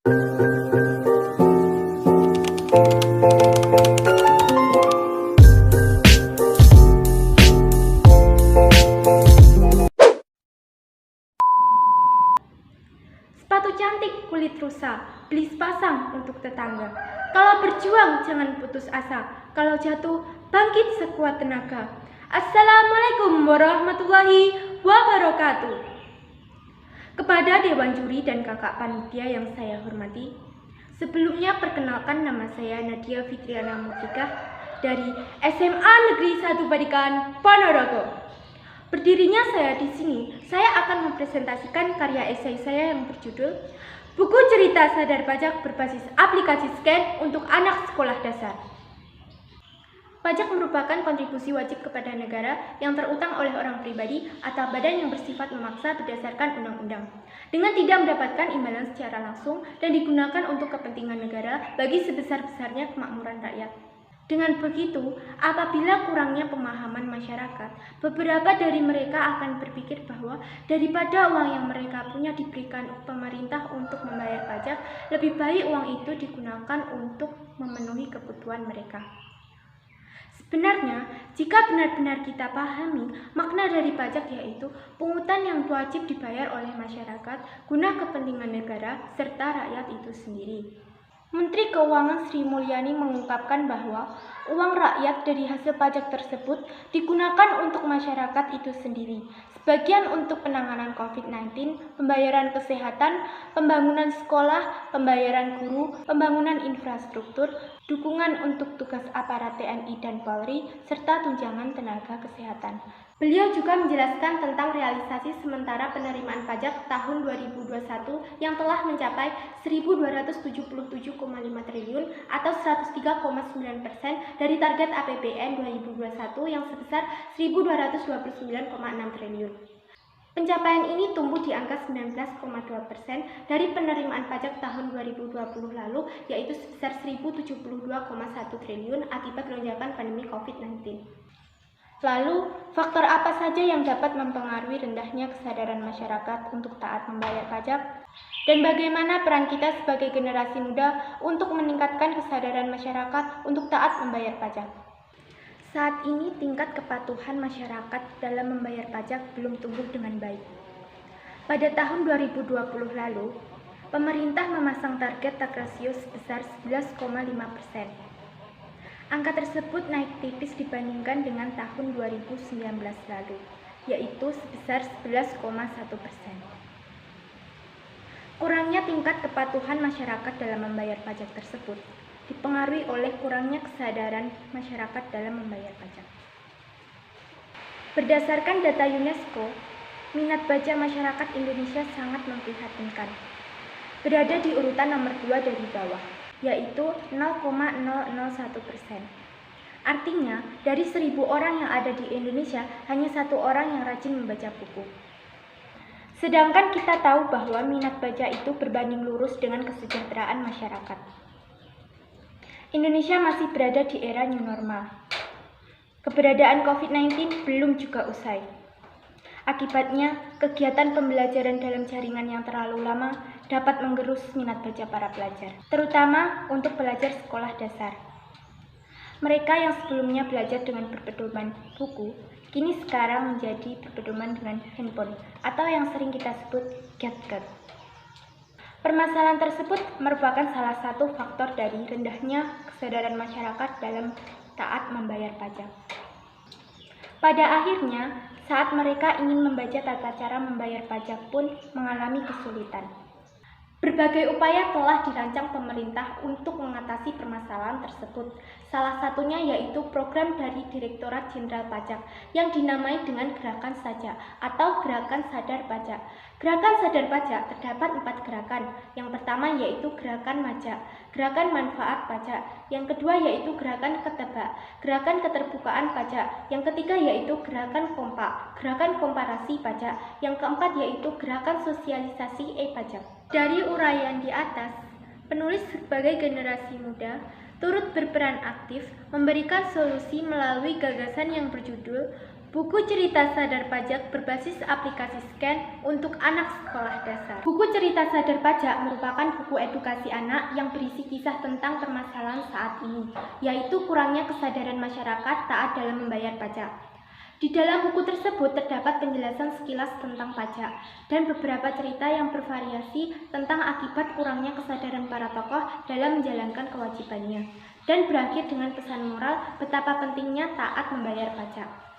Sepatu cantik kulit rusa, beli sepasang untuk tetangga. Kalau berjuang jangan putus asa, kalau jatuh bangkit sekuat tenaga. Assalamualaikum warahmatullahi wabarakatuh. Kepada Dewan Juri dan kakak panitia yang saya hormati, sebelumnya perkenalkan nama saya Nadia Fitriana Mutika dari SMA Negeri 1 Padikan Ponorogo. Berdirinya saya di sini, saya akan mempresentasikan karya esai saya yang berjudul Buku Cerita Sadar Pajak Berbasis Aplikasi Scan untuk Anak Sekolah Dasar. Pajak merupakan kontribusi wajib kepada negara yang terutang oleh orang pribadi atau badan yang bersifat memaksa berdasarkan undang-undang, dengan tidak mendapatkan imbalan secara langsung dan digunakan untuk kepentingan negara bagi sebesar-besarnya kemakmuran rakyat. Dengan begitu, apabila kurangnya pemahaman masyarakat, beberapa dari mereka akan berpikir bahwa daripada uang yang mereka punya diberikan pemerintah untuk membayar pajak, lebih baik uang itu digunakan untuk memenuhi kebutuhan mereka. Sebenarnya, jika benar-benar kita pahami, makna dari pajak yaitu pungutan yang wajib dibayar oleh masyarakat guna kepentingan negara serta rakyat itu sendiri. Menteri Keuangan Sri Mulyani mengungkapkan bahwa uang rakyat dari hasil pajak tersebut digunakan untuk masyarakat itu sendiri, sebagian untuk penanganan COVID-19, pembayaran kesehatan, pembangunan sekolah, pembayaran guru, pembangunan infrastruktur, dukungan untuk tugas aparat TNI dan Polri, serta tunjangan tenaga kesehatan. Beliau juga menjelaskan tentang realisasi sementara penerimaan pajak tahun 2021 yang telah mencapai 1.277,5 triliun atau 103,9% dari target APBN 2021 yang sebesar 1.229,6 triliun. Pencapaian ini tumbuh di angka 19,2% dari penerimaan pajak tahun 2020 lalu, yaitu sebesar 1.072,1 triliun akibat lonjakan pandemi COVID-19. Lalu, faktor apa saja yang dapat mempengaruhi rendahnya kesadaran masyarakat untuk taat membayar pajak? Dan bagaimana peran kita sebagai generasi muda untuk meningkatkan kesadaran masyarakat untuk taat membayar pajak? Saat ini tingkat kepatuhan masyarakat dalam membayar pajak belum tumbuh dengan baik. Pada tahun 2020 lalu, pemerintah memasang target tax ratio sebesar 11,5%. Angka tersebut naik tipis dibandingkan dengan tahun 2019 lalu, yaitu sebesar 11,1%. Kurangnya tingkat kepatuhan masyarakat dalam membayar pajak tersebut dipengaruhi oleh kurangnya kesadaran masyarakat dalam membayar pajak. Berdasarkan data UNESCO, minat baca masyarakat Indonesia sangat memprihatinkan, berada di urutan nomor 2 dari bawah, yaitu 0,001%. Artinya, dari 1.000 orang yang ada di Indonesia, hanya 1 orang yang rajin membaca buku. Sedangkan kita tahu bahwa minat baca itu berbanding lurus dengan kesejahteraan masyarakat. Indonesia masih berada di era new normal. Keberadaan COVID-19 belum juga usai. Akibatnya, kegiatan pembelajaran dalam jaringan yang terlalu lama dapat menggerus minat baca para pelajar, terutama untuk pelajar sekolah dasar. Mereka yang sebelumnya belajar dengan berpedoman buku, kini sekarang menjadi berpedoman dengan handphone atau yang sering kita sebut gadget. Permasalahan tersebut merupakan salah satu faktor dari rendahnya kesadaran masyarakat dalam taat membayar pajak. Pada akhirnya, saat mereka ingin membaca tata cara membayar pajak pun mengalami kesulitan. Berbagai upaya telah dirancang pemerintah untuk mengatasi permasalahan tersebut. Salah satunya yaitu program dari Direktorat Jenderal Pajak yang dinamai dengan Gerakan Saja atau Gerakan Sadar Pajak. Gerakan Sadar Pajak terdapat 4 gerakan. Yang pertama yaitu Gerakan Majak, Gerakan Manfaat Pajak. Yang kedua yaitu Gerakan Ketebak, Gerakan Keterbukaan Pajak. Yang ketiga yaitu Gerakan Kompak, Gerakan Komparasi Pajak. Yang keempat yaitu Gerakan Sosialisasi E-Pajak. Dari uraian di atas, penulis sebagai generasi muda turut berperan aktif memberikan solusi melalui gagasan yang berjudul Buku cerita sadar pajak berbasis aplikasi scan untuk anak sekolah dasar. Buku cerita sadar pajak merupakan buku edukasi anak yang berisi kisah tentang permasalahan saat ini, yaitu kurangnya kesadaran masyarakat taat dalam membayar pajak. Di dalam buku tersebut terdapat penjelasan sekilas tentang pajak dan beberapa cerita yang bervariasi tentang akibat kurangnya kesadaran para tokoh dalam menjalankan kewajibannya, dan berakhir dengan pesan moral betapa pentingnya taat membayar pajak.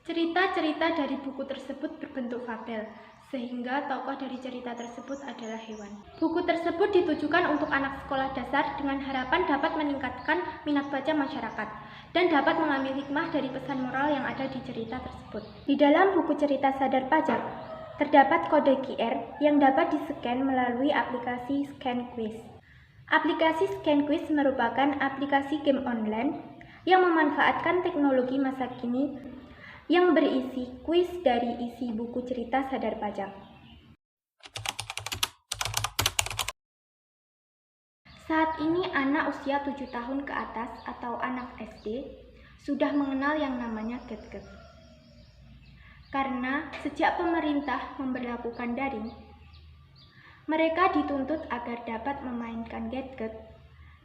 Cerita-cerita dari buku tersebut berbentuk fabel, sehingga tokoh dari cerita tersebut adalah hewan. Buku tersebut ditujukan untuk anak sekolah dasar dengan harapan dapat meningkatkan minat baca masyarakat dan dapat mengambil hikmah dari pesan moral yang ada di cerita tersebut. Di dalam buku cerita sadar pajak, terdapat kode QR yang dapat di-scan melalui aplikasi ScanQuiz. Aplikasi ScanQuiz merupakan aplikasi game online yang memanfaatkan teknologi masa kini yang berisi kuis dari isi buku cerita sadar pajak. Saat ini anak usia 7 tahun ke atas atau anak SD sudah mengenal yang namanya gadget. Karena sejak pemerintah memberlakukan daring, mereka dituntut agar dapat memainkan gadget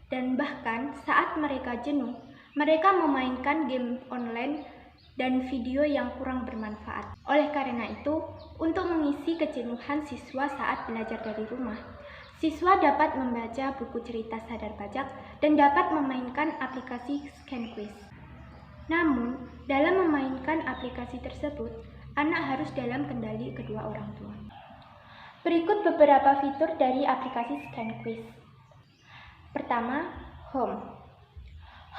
dan bahkan saat mereka jenuh, mereka memainkan game online dan video yang kurang bermanfaat. Oleh karena itu, untuk mengisi kejenuhan siswa saat belajar dari rumah, siswa dapat membaca buku cerita sadar pajak dan dapat memainkan aplikasi ScanQuiz. Namun, dalam memainkan aplikasi tersebut, anak harus dalam kendali kedua orang tua. Berikut beberapa fitur dari aplikasi ScanQuiz. Pertama, Home.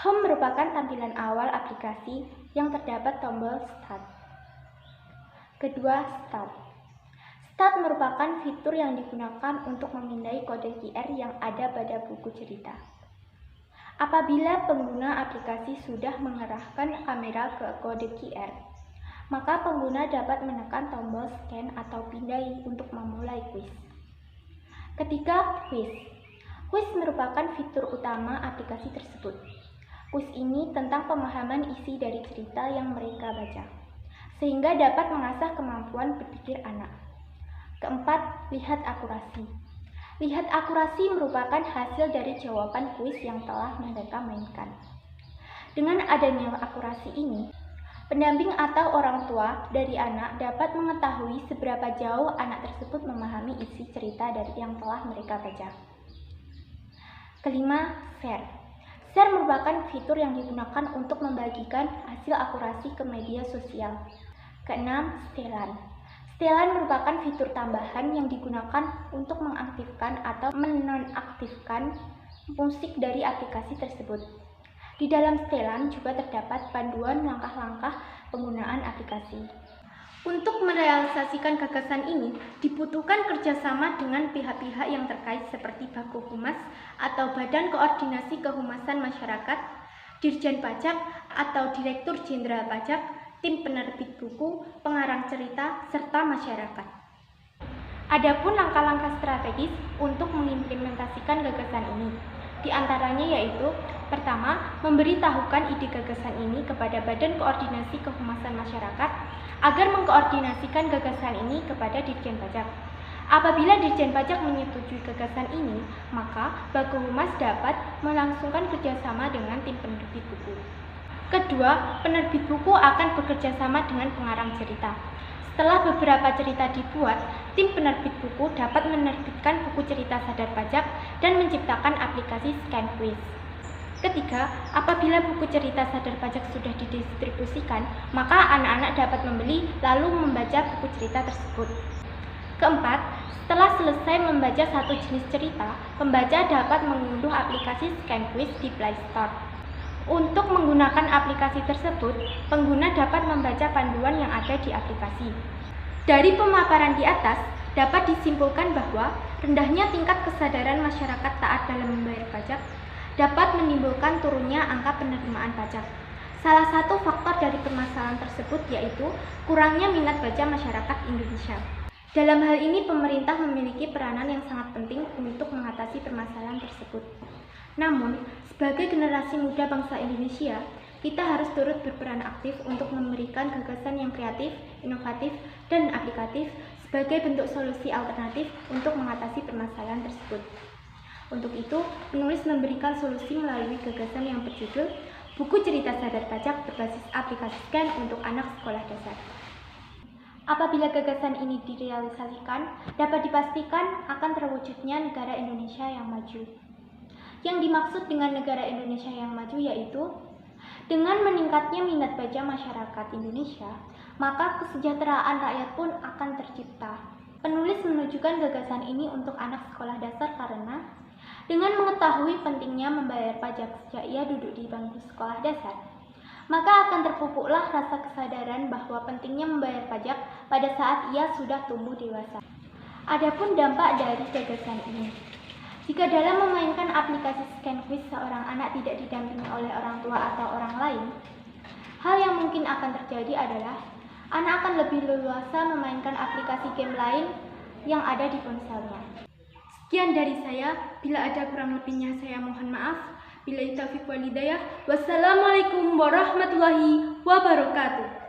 Home merupakan tampilan awal aplikasi yang terdapat tombol Start. Kedua, Start. Start merupakan fitur yang digunakan untuk memindai kode QR yang ada pada buku cerita. Apabila pengguna aplikasi sudah mengarahkan kamera ke kode QR, maka pengguna dapat menekan tombol Scan atau pindai untuk memulai kuis. Ketiga, Quiz. Quiz merupakan fitur utama aplikasi tersebut. Kuis ini tentang pemahaman isi dari cerita yang mereka baca, sehingga dapat mengasah kemampuan berpikir anak. Keempat, lihat akurasi. Lihat akurasi merupakan hasil dari jawaban kuis yang telah mereka mainkan. Dengan adanya akurasi ini, pendamping atau orang tua dari anak dapat mengetahui seberapa jauh anak tersebut memahami isi cerita dari yang telah mereka baca. Kelima, share. Share merupakan fitur yang digunakan untuk membagikan hasil akurasi ke media sosial. Keenam, setelan. Setelan merupakan fitur tambahan yang digunakan untuk mengaktifkan atau menonaktifkan musik dari aplikasi tersebut. Di dalam setelan juga terdapat panduan langkah-langkah penggunaan aplikasi. Untuk merealisasikan gagasan ini, dibutuhkan kerjasama dengan pihak-pihak yang terkait seperti Bakuhumas atau Badan Koordinasi Kehumasan Masyarakat, Dirjen Pajak atau Direktur Jenderal Pajak, tim penerbit buku, pengarang cerita, serta masyarakat. Adapun langkah-langkah strategis untuk mengimplementasikan gagasan ini, di antaranya yaitu: pertama, memberitahukan ide gagasan ini kepada Badan Koordinasi Kehumasan Masyarakat agar mengkoordinasikan gagasan ini kepada Dirjen Pajak. Apabila Dirjen Pajak menyetujui gagasan ini, maka Bakuhumas dapat melangsungkan kerjasama dengan tim penerbit buku. Kedua, penerbit buku akan bekerjasama dengan pengarang cerita. Setelah beberapa cerita dibuat, tim penerbit buku dapat menerbitkan buku cerita sadar pajak dan menciptakan aplikasi ScanQuiz. Ketiga, apabila buku cerita sadar pajak sudah didistribusikan, maka anak-anak dapat membeli lalu membaca buku cerita tersebut. Keempat, setelah selesai membaca satu jenis cerita, pembaca dapat mengunduh aplikasi ScanQuiz di Play Store. Untuk menggunakan aplikasi tersebut, pengguna dapat membaca panduan yang ada di aplikasi. Dari pemaparan di atas, dapat disimpulkan bahwa rendahnya tingkat kesadaran masyarakat taat dalam membayar pajak dapat menimbulkan turunnya angka penerimaan pajak. Salah satu faktor dari permasalahan tersebut yaitu kurangnya minat baca masyarakat Indonesia. Dalam hal ini, pemerintah memiliki peranan yang sangat penting untuk mengatasi permasalahan tersebut. Namun, sebagai generasi muda bangsa Indonesia, Kita harus turut berperan aktif untuk memberikan gagasan yang kreatif, inovatif, dan aplikatif sebagai bentuk solusi alternatif untuk mengatasi permasalahan tersebut. Untuk itu, penulis memberikan solusi melalui gagasan yang berjudul Buku Cerita Sadar Pajak berbasis aplikasi scan untuk anak sekolah dasar. Apabila gagasan ini direalisasikan, dapat dipastikan akan terwujudnya negara Indonesia yang maju. Yang dimaksud dengan negara Indonesia yang maju yaitu dengan meningkatnya minat baca masyarakat Indonesia, maka kesejahteraan rakyat pun akan tercipta. Penulis menunjukkan gagasan ini untuk anak sekolah dasar karena dengan mengetahui pentingnya membayar pajak sejak ia duduk di bangku sekolah dasar, maka akan terpupuklah rasa kesadaran bahwa pentingnya membayar pajak pada saat ia sudah tumbuh dewasa. Adapun dampak dari gagasan ini, jika dalam memainkan aplikasi scan quiz seorang anak tidak didampingi oleh orang tua atau orang lain, hal yang mungkin akan terjadi adalah anak akan lebih leluasa memainkan aplikasi game lain yang ada di ponselnya. Sekian dari saya, bila ada kurang lebihnya saya mohon maaf. Billahi taufiq wal hidayah. Wassalamualaikum warahmatullahi wabarakatuh.